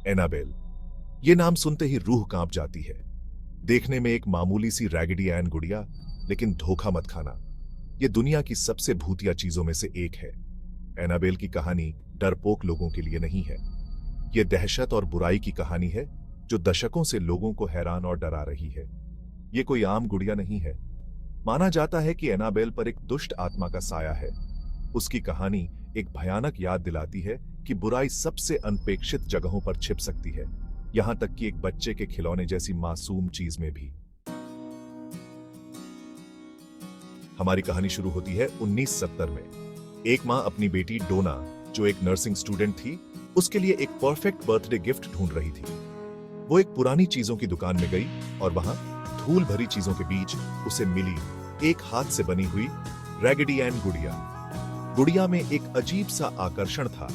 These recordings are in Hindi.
एनाबेल। ये नाम सुनते ही रूह कांप जाती है। देखने में एक मामूली सी रैगडी एन गुड़िया, लेकिन धोखा मत खाना, ये दुनिया की सबसे भूतिया चीजों में से एक है। एनाबेल की कहानी डरपोक लोगों के लिए नहीं है। ये दहशत और बुराई की कहानी है जो दशकों से लोगों को हैरान और डरा रही है। ये कोई आम गुड़िया नहीं है। माना जाता है कि एनाबेल पर एक दुष्ट आत्मा का साया है। उसकी कहानी एक भयानक याद दिलाती है कि बुराई सबसे अनपेक्षित जगहों पर छिप सकती है, यहां तक कि एक बच्चे के खिलौने जैसी मासूम चीज में भी। हमारी कहानी शुरू होती है 1970 में। एक मां अपनी बेटी डोना, जो एक नर्सिंग स्टूडेंट थी, उसके लिए एक परफेक्ट बर्थडे गिफ्ट ढूंढ रही थी। वो एक पुरानी चीजों की दुकान में गई और वहां धूल भरी चीजों के बीच उसे मिली एक हाथ से बनी हुई रैगडी एन गुड़िया। गुड़िया में एक अजीब सा आकर्षण था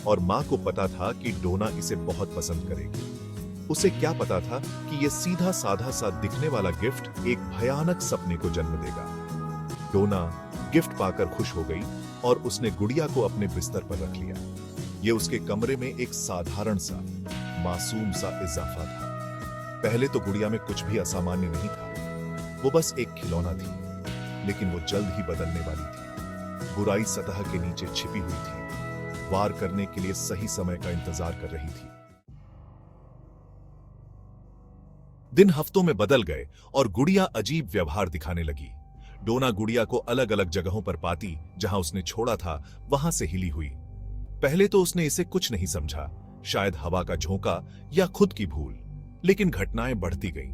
और मां को पता था कि डोना इसे बहुत पसंद करेगी। उसे क्या पता था कि यह सीधा साधा सा दिखने वाला गिफ्ट एक भयानक सपने को जन्म देगा। डोना गिफ्ट पाकर खुश हो गई और उसने गुड़िया को अपने बिस्तर पर रख लिया। यह उसके कमरे में एक साधारण सा मासूम सा इजाफा था। पहले तो गुड़िया में कुछ भी असामान्य नहीं था, वो बस एक खिलौना थी, लेकिन वो जल्द ही बदलने वाली थी। बुराई सतह के नीचे छिपी हुई थी, वार करने के लिए सही समय का इंतजार कर रही थी। दिन हफ्तों में बदल गए और गुड़िया अजीब व्यवहार दिखाने लगी। डोना गुड़िया को अलग अलग जगहों पर पाती जहां उसने छोड़ा था वहां से हिली हुई। पहले तो उसने इसे कुछ नहीं समझा, शायद हवा का झोंका या खुद की भूल, लेकिन घटनाएं बढ़ती गईं।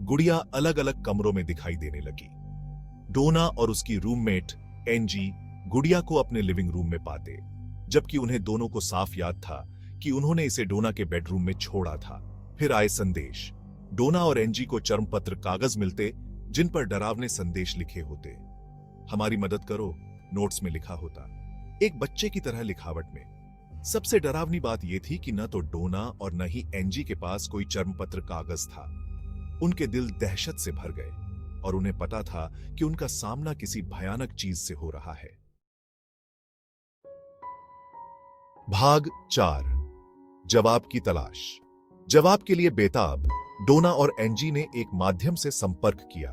गुड़िया अलग अलग कमरों में दिखाई देने लगी। डोना और उसकी रूममेट एनजी गुड़िया को अपने लिविंग रूम में पाते, जबकि उन्हें दोनों को साफ याद था कि उन्होंने इसे डोना के बेडरूम में छोड़ा था। फिर आए संदेश। डोना और एनजी को चर्मपत्र कागज मिलते जिन पर डरावने संदेश लिखे होते। हमारी मदद करो, नोट्स में लिखा होता, एक बच्चे की तरह लिखावट में। सबसे डरावनी बात यह थी कि न तो डोना और न ही एनजी के पास कोई चर्मपत्र कागज था। उनके दिल दहशत से भर गए और उन्हें पता था कि उनका सामना किसी भयानक चीज से हो रहा है। भाग 4, जवाब की तलाश। जवाब के लिए बेताब डोना और एनजी ने एक माध्यम से संपर्क किया।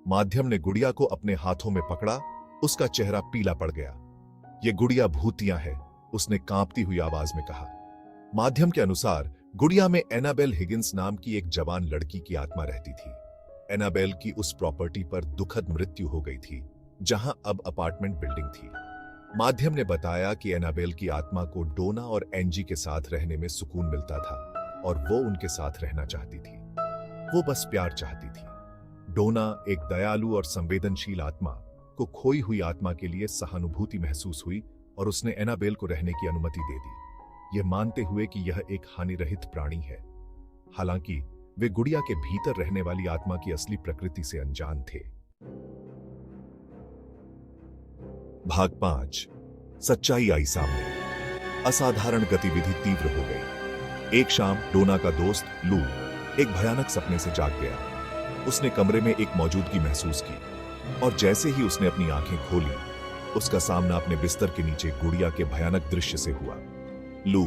माध्यम ने गुड़िया को अपने हाथों में पकड़ा। उसका चेहरा पीला पड़ गया। यह गुड़िया भूतिया है, उसने कांपती हुई आवाज में कहा। माध्यम के अनुसार गुड़िया में एनाबेल हिगिंस नाम की एक जवान लड़की की आत्मा रहती थी। एनाबेल की उस प्रॉपर्टी पर दुखद मृत्यु हो गई थी, जहां अब अपार्टमेंट बिल्डिंग थी। माध्यम ने बताया कि एनाबेल की आत्मा को डोना और एनजी के साथ रहने में सुकून मिलता था और वो उनके साथ रहना चाहती थी। वो बस प्यार चाहती थी। डोना, एक दयालु और संवेदनशील आत्मा, को खोई हुई आत्मा के लिए सहानुभूति महसूस हुई और उसने एनाबेल को रहने की अनुमति दे दी, यह मानते हुए कि यह एक हानिरहित प्राणी है। हालांकि वे गुड़िया के भीतर रहने वाली आत्मा की असली प्रकृति से अनजान थे। भाग 5, सच्चाई आई सामने। असाधारण गतिविधि तीव्र हो गई। एक शाम डोना का दोस्त लू एक भयानक सपने से जाग गया। उसने कमरे में एक मौजूदगी महसूस की और जैसे ही उसने अपनी आंखें खोली, उसका सामना अपने बिस्तर के नीचे गुड़िया के भयानक दृश्य से हुआ। लू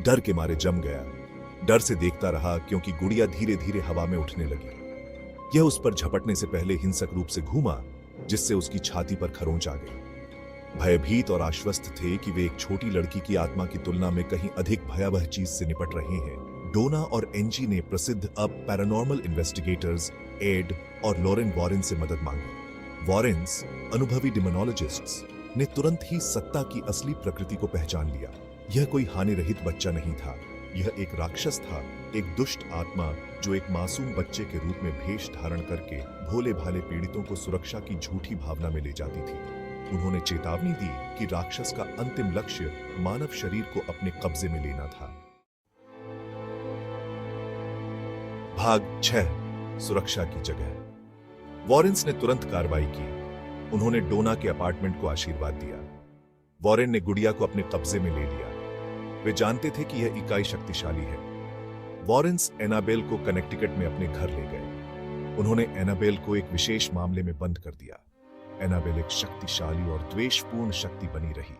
डर के मारे जम गया। डर से देखता रहा क्योंकि गुड़िया धीरे धीरे हवा में उठने लगी। यह उस पर झपटने से पहले हिंसक रूप से घूमा, जिससे उसकी छाती पर खरोंच आ गई। भयभीत और आश्वस्त थे कि वे एक छोटी लड़की की आत्मा की तुलना में कहीं अधिक भयावह चीज से निपट रहे हैं। डोना और एनजी ने प्रसिद्ध अब पैरानॉर्मल इन्वेस्टिगेटर्स एड और लॉरेन वॉरेन से मदद मांगी। वॉरेन्स, अनुभवी डिमोनोलॉजिस्ट्स, ने तुरंत ही सत्ता की असली प्रकृति को पहचान लिया। यह कोई हानिरहित बच्चा नहीं था, यह एक राक्षस था, एक दुष्ट आत्मा जो एक मासूम बच्चे के रूप में भेष धारण करके भोले भाले पीड़ितों को सुरक्षा की झूठी भावना में ले जाती थी। उन्होंने चेतावनी दी कि राक्षस का अंतिम लक्ष्य मानव शरीर को अपने कब्जे में लेना था। भाग 6, सुरक्षा की जगह। वॉरेन्स ने तुरंत कार्रवाई की। उन्होंने डोना के अपार्टमेंट को आशीर्वाद दिया। वॉरेन ने गुड़िया को अपने कब्जे में ले लिया। वे जानते थे कि यह इकाई शक्तिशाली है। वॉरेन्स एनाबेल को कनेक्टिकट में अपने घर ले गए। उन्होंने एनाबेल को एक विशेष मामले में बंद कर दिया। एनाबेल एक शक्तिशाली और द्वेषपूर्ण शक्ति बनी रही।